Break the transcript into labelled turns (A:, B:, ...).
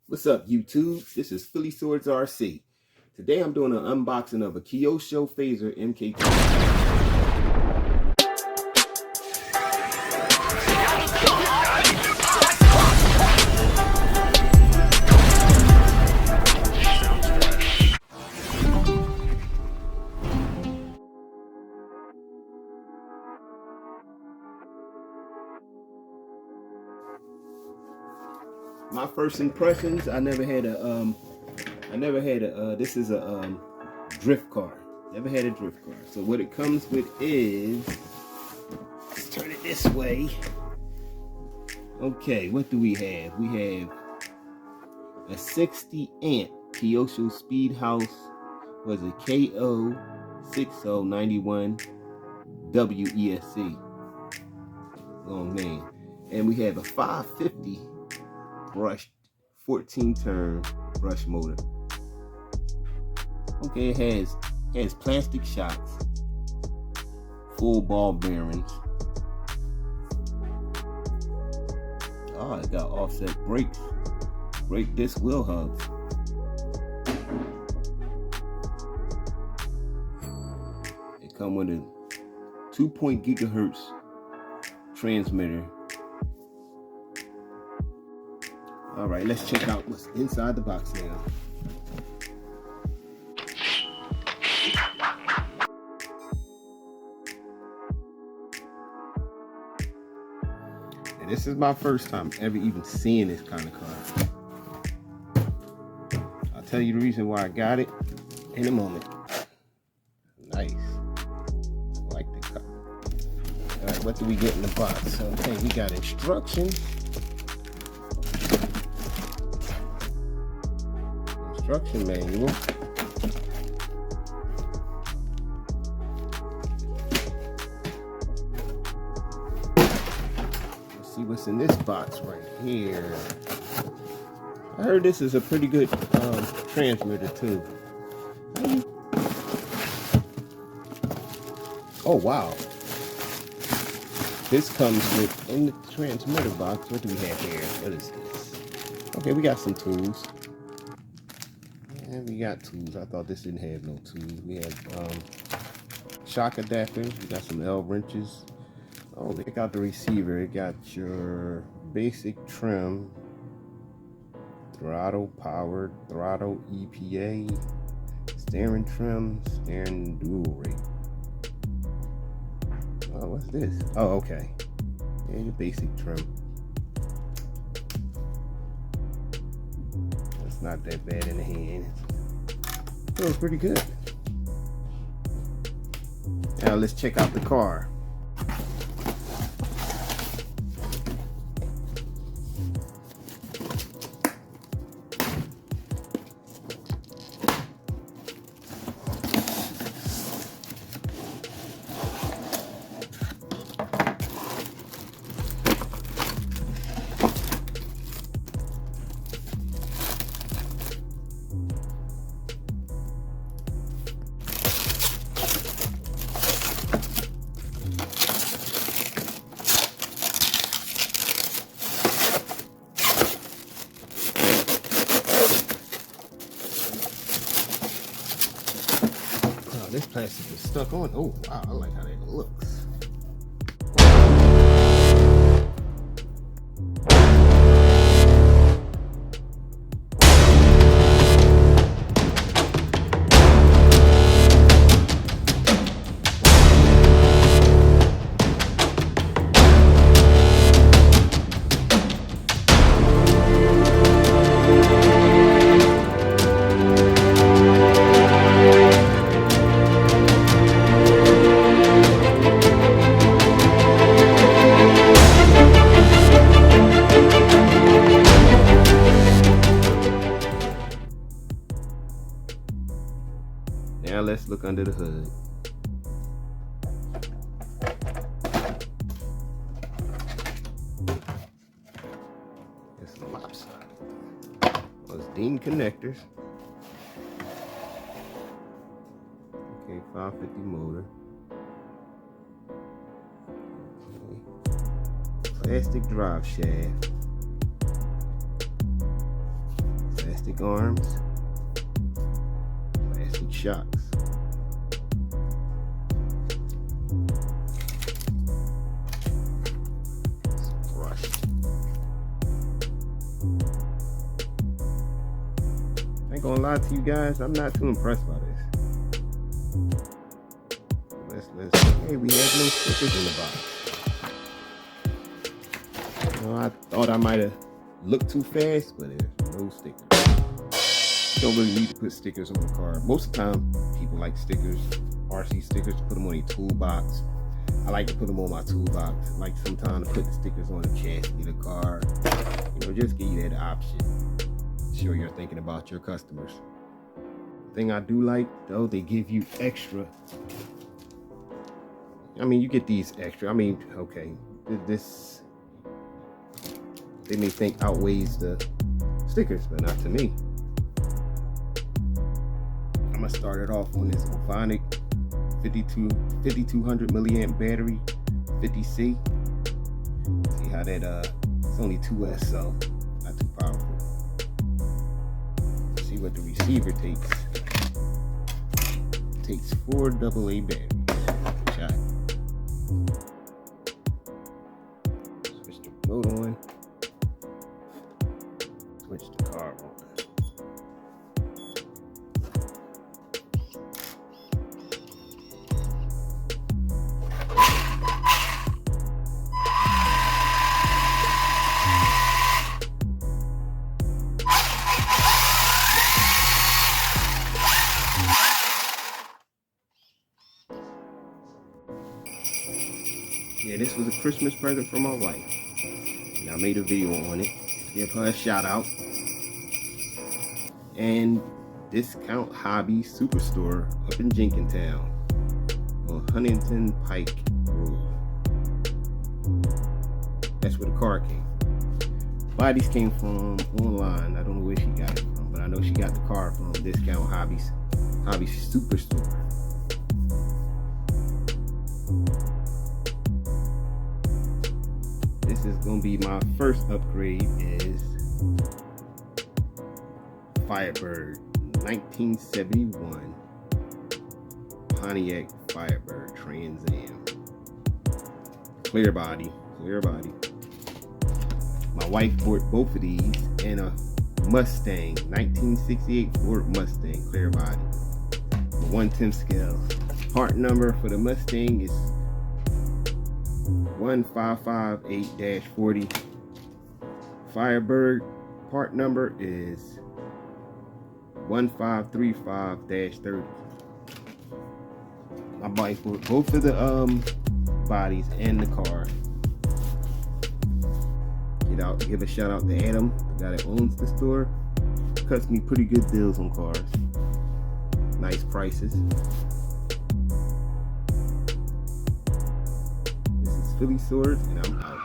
A: What's up, YouTube? This is Phillyswords RC. Today I'm doing an unboxing of a Kyosho Fazer MK2. My first impressions, I never had a this is a drift car. Never had a drift car. So what it comes with is, let's turn it this way. Okay, what do we have? We have a 60 amp Kyosho Speed House, was a KO6091 WESC. Long name. And we have a 550 brushed 14-turn brush motor. Okay, it has plastic shocks, full ball bearings. Oh, it got offset brakes, brake disc wheel hubs. It comes with a 2 gigahertz transmitter. All right, let's check out what's inside the box now. And this is my first time ever even seeing this kind of car. I'll tell you the reason why I got it in a moment. Nice. I like the car. All right, what do we get in the box? Okay, we got instructions. Instruction manual. Let's see what's in this box right here. I heard this is a pretty good transmitter too. Oh wow. This comes with, in the transmitter box, what do we have here? What is this? Okay, we got some tools. And we got tools. I thought this didn't have no tools. We have shock adapters. We got some L wrenches. Oh, it got the receiver. It got your basic trim, throttle power, throttle EPA, steering trim, steering dual rate. Oh, what's this? Oh, okay. Yeah, your basic trim. It's not that bad in the hand. Feels pretty good. Now let's check out the car. This plastic is stuck on. Oh wow, I like how that looks. Now let's look under the hood. There's some lopsided. Those Dean connectors. Okay, 550 motor. Okay. Plastic drive shaft. plastic arms, plastic shocks. It's brushed. I ain't gonna lie to you guys, I'm not too impressed by this. Hey, we have no stickers in the box. You know, I thought I might have looked too fast, but there's no stickers. You don't really need to put stickers on the car. Most of the time, people like stickers, RC stickers, to put them on a toolbox. I like to put them on my toolbox. I like sometimes to put the stickers on the chassis of the car. You know, just give you that option. Sure you're thinking about your customers. Thing I do like, though, they give you extra. I mean, you get these extra. I mean, okay, this they may think outweighs the stickers, but not to me. I'm gonna start it off on this Ovonic 5200 milliamp battery, 50C. See how that it's only 2S, so not too powerful. See what the receiver takes. It takes 4 AA batteries. Shot. Switch the mode on. Switch the car on. Yeah, this was a Christmas present from my wife, and I made a video on it. Give her a shout out. And Discount Hobby Superstore up in Jenkintown on Huntington Pike Road. That's where the car came from. Bodies came from online. I don't know where she got it from, but I know she got the car from Discount Hobby Superstore. This is gonna be my first upgrade. Is Firebird 1971 Pontiac Firebird Trans Am. Clear body, clear body. My wife bought both of these and a Mustang 1968 Ford Mustang clear body. The 1/10 scale. Part number for the Mustang is 1558-40. Firebird part number is 1535-30. My bike for both of the bodies and the car. Give a shout out to Adam, the guy that owns the store. Cuts me pretty good deals on cars. Nice prices. This is Phillyswords, and I'm out.